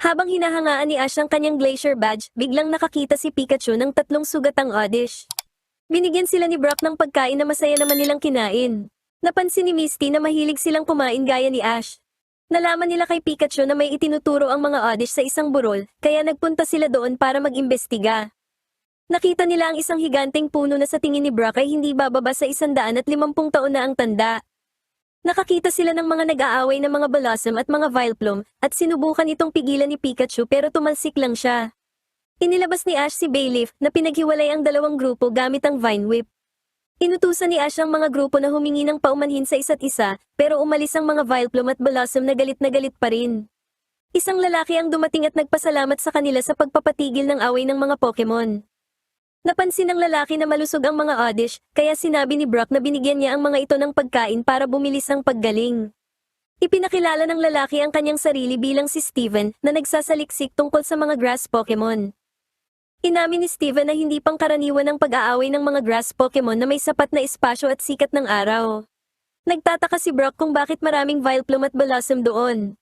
Habang hinahangaan ni Ash ang kanyang Glacier Badge, biglang nakakita si Pikachu ng tatlong sugatang Oddish. Binigyan sila ni Brock ng pagkain na masaya naman nilang kinain. Napansin ni Misty na mahilig silang kumain gaya ni Ash. Nalaman nila kay Pikachu na may itinuturo ang mga Oddish sa isang burol, kaya nagpunta sila doon para mag-imbestiga. Nakita nila ang isang higanteng puno na sa tingin ni Brock ay hindi bababa sa 150 taon na ang tanda. Nakakita sila ng mga nag-aaway na mga Blossom at mga Vileplume, at sinubukan itong pigilan ni Pikachu pero tumalsik lang siya. Inilabas ni Ash si Bayleaf na pinaghiwalay ang dalawang grupo gamit ang Vine Whip. Inutusan ni Ash ang mga grupo na humingi ng paumanhin sa isa't isa, pero umalis ang mga Vileplume at Blossom na galit pa rin. Isang lalaki ang dumating at nagpasalamat sa kanila sa pagpapatigil ng away ng mga Pokemon. Napansin ng lalaki na malusog ang mga Oddish, kaya sinabi ni Brock na binigyan niya ang mga ito ng pagkain para bumilis ang paggaling. Ipinakilala ng lalaki ang kanyang sarili bilang si Steven na nagsasaliksik tungkol sa mga grass Pokemon. Inamin ni Steven na hindi pangkaraniwan ang pag-aaway ng mga grass Pokemon na may sapat na espasyo at sikat ng araw. Nagtataka si Brock kung bakit maraming Vileplume at Blossom doon.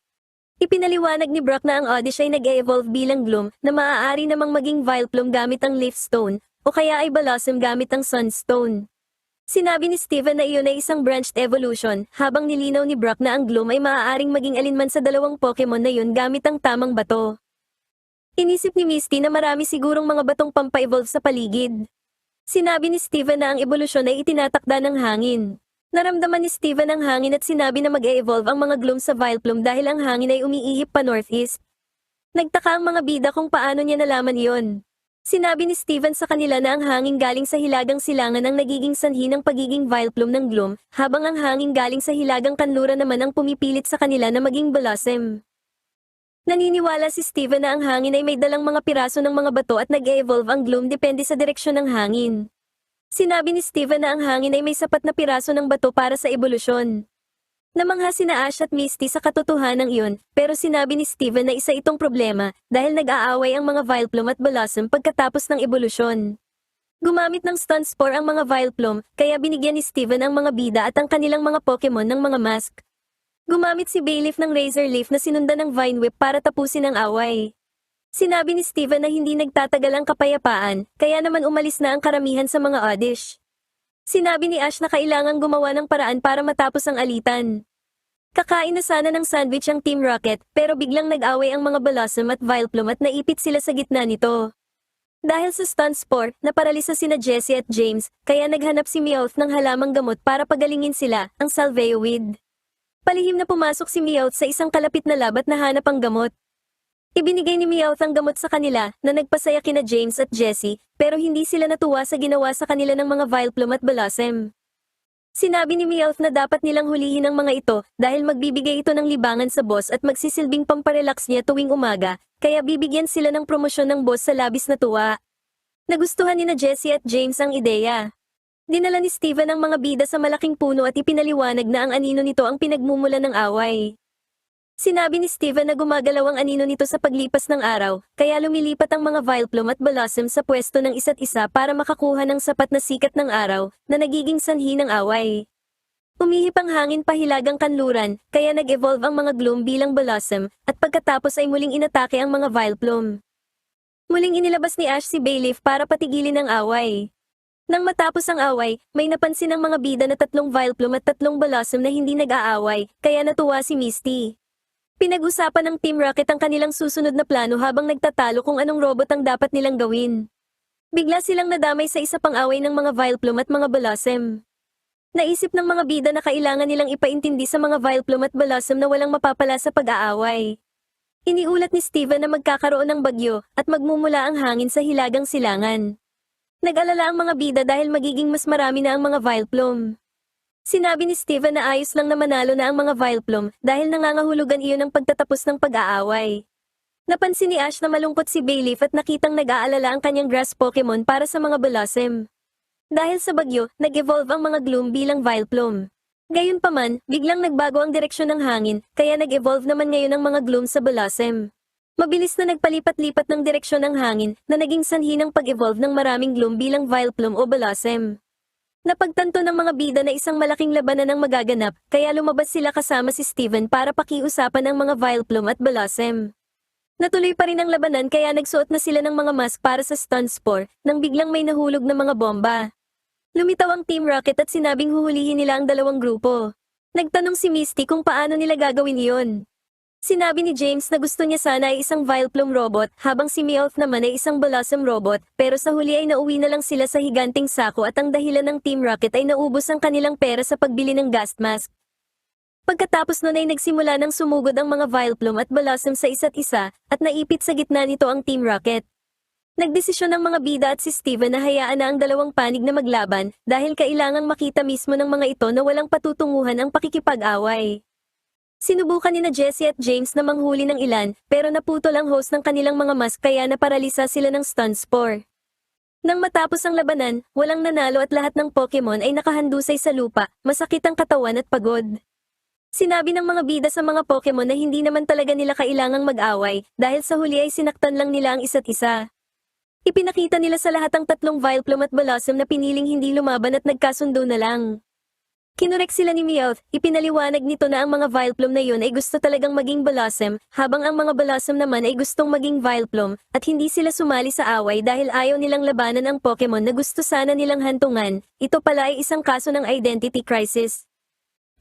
Ipinaliwanag ni Brock na ang Oddish ay nag-evolve bilang Gloom na maaari namang maging Vileplume gamit ang Leaf Stone, o kaya ay Blossom gamit ang Sunstone. Sinabi ni Steven na iyon ay isang branched evolution, habang nilinaw ni Brock na ang Gloom ay maaaring maging alinman sa dalawang Pokemon na yun gamit ang tamang bato. Inisip ni Misty na marami sigurong mga batong pampa-evolve sa paligid. Sinabi ni Steven na ang evolusyon ay itinatakda ng hangin. Naramdaman ni Steven ang hangin at sinabi na mag-e-evolve ang mga Gloom sa Vileplume dahil ang hangin ay umiihip pa northeast. Nagtaka ang mga bida kung paano niya nalaman iyon. Sinabi ni Steven sa kanila na ang hangin galing sa Hilagang Silangan ang nagiging sanhi ng pagiging Vileplume ng Gloom, habang ang hangin galing sa Hilagang Kanluran naman ang pumipilit sa kanila na maging Blossom. Naniniwala si Steven na ang hangin ay may dalang mga piraso ng mga bato at nag-e-evolve ang Gloom depende sa direksyon ng hangin. Sinabi ni Steven na ang hangin ay may sapat na piraso ng bato para sa ebolusyon. Namangha sina Ash at Misty sa katotohanan iyon, pero sinabi ni Steven na isa itong problema dahil nag-aaway ang mga Vileplume at Blossom pagkatapos ng ebolusyon. Gumamit ng Stun Spore ang mga Vileplume, kaya binigyan ni Steven ang mga bida at ang kanilang mga Pokemon ng mga mask. Gumamit si Bayleaf ng Razor Leaf na sinundan ng Vine Whip para tapusin ang away. Sinabi ni Steven na hindi nagtatagal ang kapayapaan, kaya naman umalis na ang karamihan sa mga Oddish. Sinabi ni Ash na kailangang gumawa ng paraan para matapos ang alitan. Kakain na sana ng sandwich ang Team Rocket, pero biglang nag-away ang mga Blossom at Vileplume at naipit sila sa gitna nito. Dahil sa Stun Spore, naparalisa sina Jessie at James, kaya naghanap si Meowth ng halamang gamot para pagalingin sila, ang Salveoid. Palihim na pumasok si Meowth sa isang kalapit na lab at nahanap ang gamot. Ibinigay ni Meowth ang gamot sa kanila na nagpasaya kina James at Jessie, pero hindi sila natuwa sa ginawa sa kanila ng mga Vileplume at Blossom. Sinabi ni Meowth na dapat nilang hulihin ang mga ito dahil magbibigay ito ng libangan sa boss at magsisilbing pamparelax niya tuwing umaga, kaya bibigyan sila ng promosyon ng boss sa labis na tuwa. Nagustuhan ni na Jessie at James ang ideya. Dinala ni Steven ang mga bida sa malaking puno at ipinaliwanag na ang anino nito ang pinagmumulan ng away. Sinabi ni Steven na gumagalaw ang anino nito sa paglipas ng araw, kaya lumilipat ang mga Vileplume at Blossom sa pwesto ng isa't isa para makakuha ng sapat na sikat ng araw na nagiging sanhi ng away. Umihip ang hangin pa Hilagang Kanluran, kaya nag-evolve ang mga Gloom bilang Blossom, at pagkatapos ay muling inatake ang mga Vileplume. Muling inilabas ni Ash si Bayleaf para patigilin ang away. Nang matapos ang away, may napansin ang mga bida na 3 Vileplume at 3 Blossom na hindi nag-aaway, kaya natuwa si Misty. Pinag-usapan ng Team Rocket ang kanilang susunod na plano habang nagtatalo kung anong robot ang dapat nilang gawin. Bigla silang nadamay sa isa pang away ng mga Vileplume at mga Blossom. Naisip ng mga bida na kailangan nilang ipaintindi sa mga Vileplume at Blossom na walang mapapala sa pag-aaway. Iniulat ni Steven na magkakaroon ng bagyo at magmumula ang hangin sa Hilagang Silangan. Nag-alala ang mga bida dahil magiging mas marami na ang mga Vileplume. Sinabi ni Steven na ayos lang na manalo na ang mga Vileplume dahil nangangahulugan iyon ng pagtatapos ng pag-aaway. Napansin ni Ash na malungkot si Bayleaf at nakitang nag-aalala ang kanyang grass Pokemon para sa mga Blossom. Dahil sa bagyo, nag-evolve ang mga Gloom bilang Vileplume. Gayunpaman, biglang nagbago ang direksyon ng hangin, kaya nag-evolve naman ngayon ang mga Gloom sa Blossom. Mabilis na nagpalipat-lipat ng direksyon ng hangin na naging sanhi ng pag-evolve ng maraming Gloom bilang Vileplume o Blossom. Napagtanto ng mga bida na isang malaking labanan ang magaganap, kaya lumabas sila kasama si Steven para pakiusapan ang mga Vileplume at Blossom. Natuloy pa rin ang labanan kaya nagsuot na sila ng mga mask para sa stun spore, nang biglang may nahulog na mga bomba. Lumitaw ang Team Rocket at sinabing huhulihin nila ang dalawang grupo. Nagtanong si Misty kung paano nila gagawin iyon. Sinabi ni James na gusto niya sana ay isang Vileplume robot, habang si Meowth naman ay isang Blossom robot, pero sa huli ay nauwi na lang sila sa higanting sako at ang dahilan ng Team Rocket ay naubos ang kanilang pera sa pagbili ng gas mask. Pagkatapos nun ay nagsimula ng sumugod ang mga Vileplume at Blossom sa isa't isa, at naipit sa gitna nito ang Team Rocket. Nagdesisyon ng mga bida at si Steven na hayaan na ang dalawang panig na maglaban, dahil kailangang makita mismo ng mga ito na walang patutunguhan ang pakikipag-away. Sinubukan ni na Jessie at James na manghuli ng ilan, pero naputol ang host ng kanilang mga mask kaya naparalisa sila ng stun spore. Nang matapos ang labanan, walang nanalo at lahat ng Pokemon ay nakahandusay sa lupa, masakit ang katawan at pagod. Sinabi ng mga bida sa mga Pokemon na hindi naman talaga nila kailangang mag-away, dahil sa huli ay sinaktan lang nila ang isa't isa. Ipinakita nila sa lahat ang tatlong Vileplume at Blossom na piniling hindi lumaban at nagkasundo na lang. Kinurek sila ni Meowth, ipinaliwanag nito na ang mga Vileplume na yun ay gusto talagang maging Blossom, habang ang mga Blossom naman ay gustong maging Vileplume, at hindi sila sumali sa away dahil ayaw nilang labanan ang Pokemon na gusto sana nilang hantungan. Ito pala ay isang kaso ng identity crisis.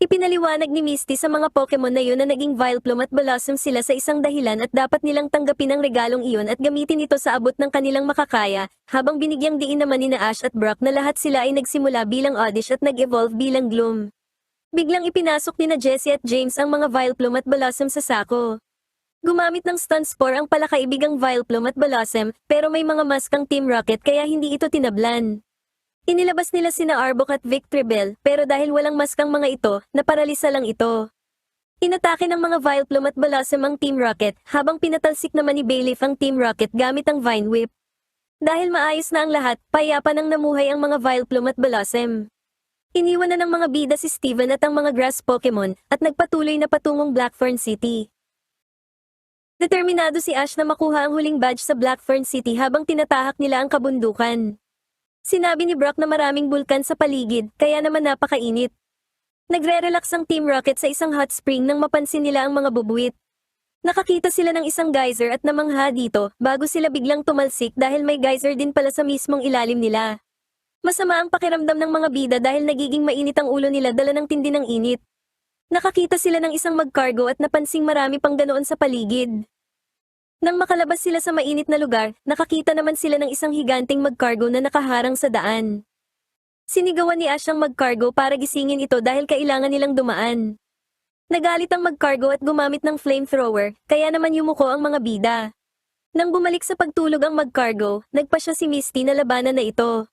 Ipinaliwanag ni Misty sa mga Pokemon na yun na naging Vileplume at Blossom sila sa isang dahilan at dapat nilang tanggapin ang regalong iyon at gamitin ito sa abot ng kanilang makakaya, habang binigyang diin naman ni Ash at Brock na lahat sila ay nagsimula bilang Oddish at nag-evolve bilang Gloom. Biglang ipinasok ni na Jessie at James ang mga Vileplume at Blossom sa sako. Gumamit ng stun spore ang palakaibigang Vileplume at Blossom, pero may mga mask ang Team Rocket kaya hindi ito tinablan. Inilabas nila sina Arbok at Victreebel, pero dahil walang mask ang mga ito, naparalisa lang ito. Inatake ng mga Vileplume at Blossom ang Team Rocket, habang pinatalsik naman ni Bayleaf ang Team Rocket gamit ang Vine Whip. Dahil maayos na ang lahat, payapa nang namuhay ang mga Vileplume at Blossom. Iniwan na ng mga bida si Steven at ang mga grass Pokemon, at nagpatuloy na patungong Blackthorn City. Determinado si Ash na makuha ang huling badge sa Blackthorn City habang tinatahak nila ang kabundukan. Sinabi ni Brock na maraming bulkan sa paligid, kaya naman napakainit. Nagre-relax ang Team Rocket sa isang hot spring nang mapansin nila ang mga bubuwit. Nakakita sila ng isang geyser at namangha dito, bago sila biglang tumalsik dahil may geyser din pala sa mismong ilalim nila. Masama ang pakiramdam ng mga bida dahil nagiging mainit ang ulo nila dala ng tindi ng init. Nakakita sila ng isang magcargo at napansing marami pang ganoon sa paligid. Nang makalabas sila sa mainit na lugar, nakakita naman sila ng isang higanting magcargo na nakaharang sa daan. Sinigawan ni Ash ang magcargo para gisingin ito dahil kailangan nilang dumaan. Nagalit ang magcargo at gumamit ng flamethrower, kaya naman yumuko ang mga bida. Nang bumalik sa pagtulog ang magcargo, nagpasya si Misty na labanan na ito.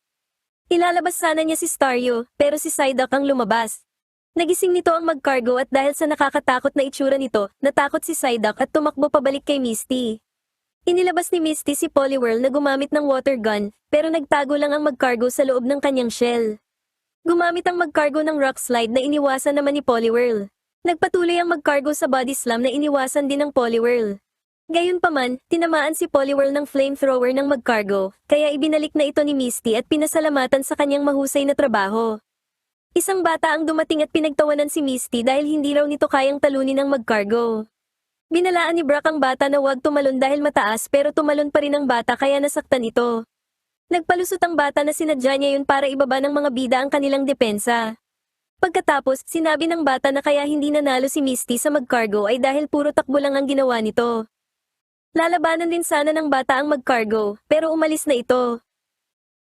Ilalabas sana niya si Staryu, pero si Psyduck ang lumabas. Nagising nito ang magcargo at dahil sa nakakatakot na itsura nito, natakot si Psyduck at tumakbo pabalik kay Misty. Inilabas ni Misty si Poliwhirl na gumamit ng water gun, pero nagtago lang ang magcargo sa loob ng kanyang shell. Gumamit ang magcargo ng rock slide na iniwasan naman ni Poliwhirl. Nagpatuloy ang magcargo sa body slam na iniwasan din ng Poliwhirl. Gayunpaman, tinamaan si Poliwhirl ng flamethrower ng magcargo, kaya ibinalik na ito ni Misty at pinasalamatan sa kanyang mahusay na trabaho. Isang bata ang dumating at pinagtawanan si Misty dahil hindi raw nito kayang talunin ang magcargo. Binalaan ni Brock ang bata na huwag tumalon dahil mataas pero tumalon pa rin ang bata kaya nasaktan ito. Nagpalusot ang bata na sinadya niya yun para ibaba ng mga bida ang kanilang depensa. Pagkatapos, sinabi ng bata na kaya hindi nanalo si Misty sa magcargo ay dahil puro takbo lang ang ginawa nito. Lalabanan din sana ng bata ang magcargo, pero umalis na ito.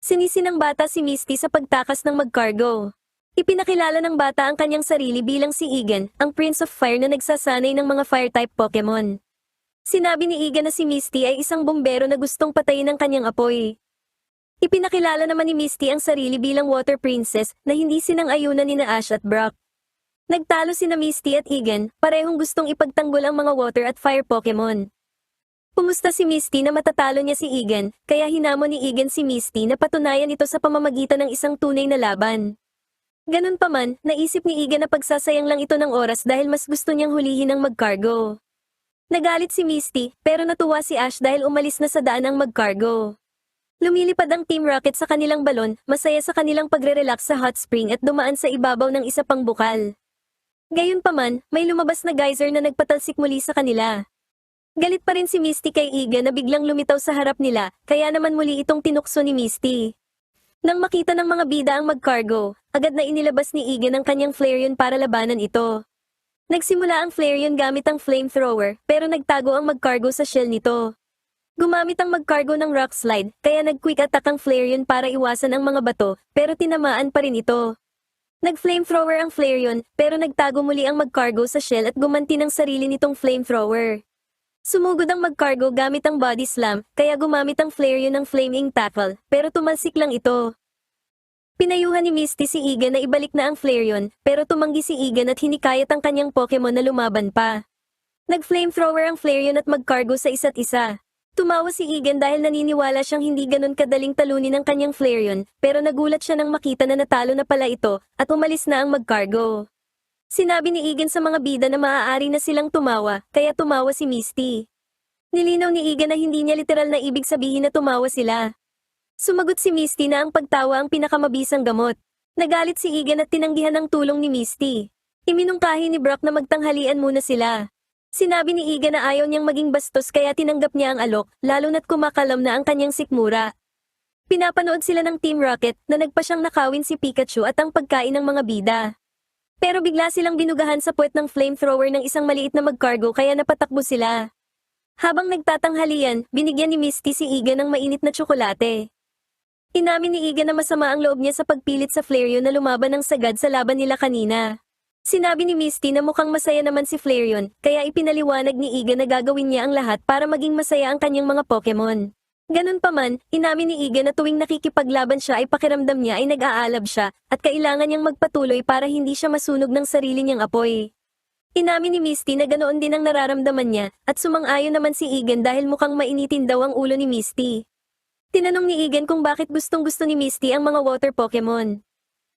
Sinisi ng bata si Misty sa pagtakas ng magcargo. Ipinakilala ng bata ang kanyang sarili bilang si Egan, ang Prince of Fire na nagsasanay ng mga Fire-type Pokemon. Sinabi ni Egan na si Misty ay isang bombero na gustong patayin ang kanyang apoy. Ipinakilala naman ni Misty ang sarili bilang Water Princess na hindi sinang-ayunan ni Ash at Brock. Nagtalo sina Misty at Egan, parehong gustong ipagtanggol ang mga Water at Fire Pokemon. Pumusta si Misty na matatalo niya si Egan, kaya hinamon ni Egan si Misty na patunayan ito sa pamamagitan ng isang tunay na laban. Ganun pa man, naisip ni Egan na pagsasayang lang ito ng oras dahil mas gusto niyang hulihin ang magcargo. Nagalit si Misty, pero natuwa si Ash dahil umalis na sa daan ang magcargo. Lumilipad ang Team Rocket sa kanilang balon, masaya sa kanilang pagre-relax sa hot spring at dumaan sa ibabaw ng isa pang bukal. Gayunpaman, may lumabas na geyser na nagpatalsik muli sa kanila. Galit pa rin si Misty kay Iga na biglang lumitaw sa harap nila, kaya naman muli itong tinukso ni Misty. Nang makita ng mga bida ang mag-cargo, agad na inilabas ni Iga ng kanyang Flareon para labanan ito. Nagsimula ang Flareon gamit ang flamethrower, pero nagtago ang mag-cargo sa shell nito. Gumamit ang mag-cargo ng rock slide, kaya nag-quick attack ang Flareon para iwasan ang mga bato, pero tinamaan pa rin ito. Nag-flamethrower ang Flareon, pero nagtago muli ang mag-cargo sa shell at gumanti ng sarili nitong flamethrower. Sumugod ang mag-cargo gamit ang body slam, kaya gumamit ang Flareon ng flaming tackle, pero tumalsik lang ito. Pinayuhan ni Misty si Igan na ibalik na ang Flareon, pero tumanggi si Igan at hinikayat ang kanyang Pokemon na lumaban pa. Nag-flamethrower ang Flareon at mag-cargo sa isa't isa. Tumawa si Igan dahil naniniwala siyang hindi ganun kadaling talunin ang kanyang Flareon, pero nagulat siya nang makita na natalo na pala ito, at umalis na ang mag-cargo. Sinabi ni Igan sa mga bida na maaari na silang tumawa, kaya tumawa si Misty. Nilinaw ni Igan na hindi niya literal na ibig sabihin na tumawa sila. Sumagot si Misty na ang pagtawa ang pinakamabisang gamot. Nagalit si Igan at tinanggihan ang tulong ni Misty. Iminungkahi ni Brock na magtanghalian muna sila. Sinabi ni Igan na ayaw niyang maging bastos kaya tinanggap niya ang alok, lalo na't kumakalam na ang kanyang sikmura. Pinapanood sila ng Team Rocket na nagpa siyang nakawin si Pikachu at ang pagkain ng mga bida. Pero bigla silang binugahan sa puwet ng flamethrower ng isang maliit na mag-cargo kaya napatakbo sila. Habang nagtatanghalian, binigyan ni Misty si Igan ng mainit na tsokolate. Inamin ni Igan na masama ang loob niya sa pagpilit sa Flareon na lumaban ng sagad sa laban nila kanina. Sinabi ni Misty na mukhang masaya naman si Flareon, kaya ipinaliwanag ni Igan na gagawin niya ang lahat para maging masaya ang kanyang mga Pokemon. Ganun pa man, inamin ni Igan na tuwing nakikipaglaban siya ay pakiramdam niya ay nag-aalab siya, at kailangan niyang magpatuloy para hindi siya masunog ng sarili niyang apoy. Inamin ni Misty na ganoon din ang nararamdaman niya, at sumang-ayon naman si Igan dahil mukhang mainitin daw ang ulo ni Misty. Tinanong ni Igan kung bakit gustong-gusto ni Misty ang mga water Pokemon.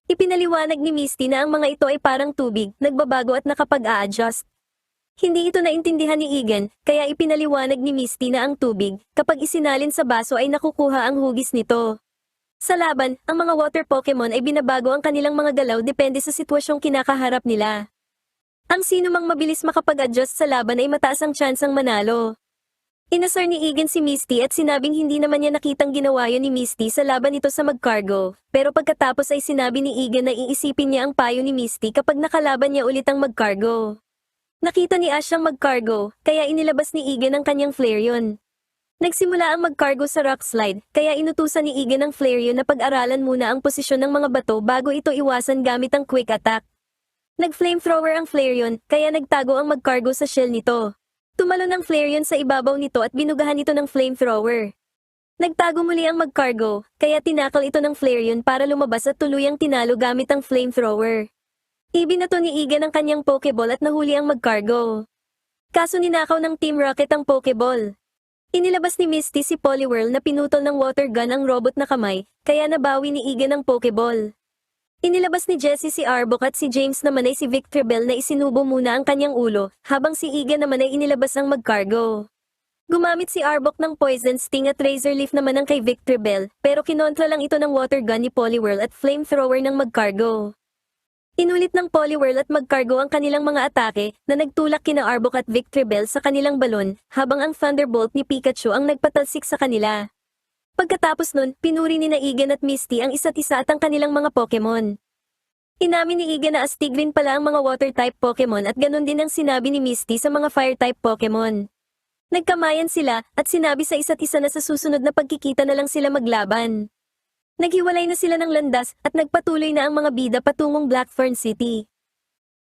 Ipinaliwanag ni Misty na ang mga ito ay parang tubig, nagbabago at nakapag-a-adjust. Hindi ito naintindihan ni Igan, kaya ipinaliwanag ni Misty na ang tubig, kapag isinalin sa baso ay nakukuha ang hugis nito. Sa laban, ang mga water Pokemon ay binabago ang kanilang mga galaw depende sa sitwasyong kinakaharap nila. Ang sino mang mabilis makapag-adjust sa laban ay mataas ang tsansang manalo. Inasar ni Igan si Misty at sinabing hindi naman niya nakitang ginawa yun ni Misty sa laban nito sa mag-cargo, pero pagkatapos ay sinabi ni Igan na iisipin niya ang payo ni Misty kapag nakalaban niya ulit ang mag-cargo. Nakita ni Ash ang mag-cargo, kaya inilabas ni Igan ang kanyang Flareon. Nagsimula ang mag-cargo sa rock slide, kaya inutusan ni Igan ang Flareon na pag-aralan muna ang posisyon ng mga bato bago ito iwasan gamit ang quick attack. Nag-flamethrower ang Flareon, kaya nagtago ang mag-cargo sa shell nito. Tumalon ang Flareon sa ibabaw nito at binugahan ito ng flamethrower. Nagtago muli ang mag-cargo, kaya tinakal ito ng Flareon para lumabas at tuluyang tinalo gamit ang flamethrower. Ibinato ni Igan ang kanyang Pokeball at nahuli ang mag-cargo. Kaso ninakaw ng Team Rocket ang Pokeball. Inilabas ni Misty si Poliwhirl na pinutol ng water gun ang robot na kamay, kaya nabawi ni Igan ang Pokeball. Inilabas ni Jessie si Arbok at si James naman ay si Victreebel na isinubo muna ang kanyang ulo, habang si Igan naman ay inilabas ang mag-cargo. Gumamit si Arbok ng Poison Sting at Razor Leaf naman ang kay Victreebel, pero kinontra lang ito ng water gun ni Poliwhirl at flamethrower ng mag-cargo. Inulit ng Poliwhirl at mag-cargo ang kanilang mga atake na nagtulak kina Arbok at Victreebel sa kanilang balon, habang ang Thunderbolt ni Pikachu ang nagpatalsik sa kanila. Pagkatapos nun, pinuri ni Igan at Misty ang isa't isa at ang kanilang mga Pokemon. Inamin ni Igan na astig rin pala ang mga water-type Pokemon at ganun din ang sinabi ni Misty sa mga fire-type Pokemon. Nagkamayan sila at sinabi sa isa't isa na sa susunod na pagkikita na lang sila maglaban. Naghiwalay na sila ng landas at nagpatuloy na ang mga bida patungong Blackthorn City.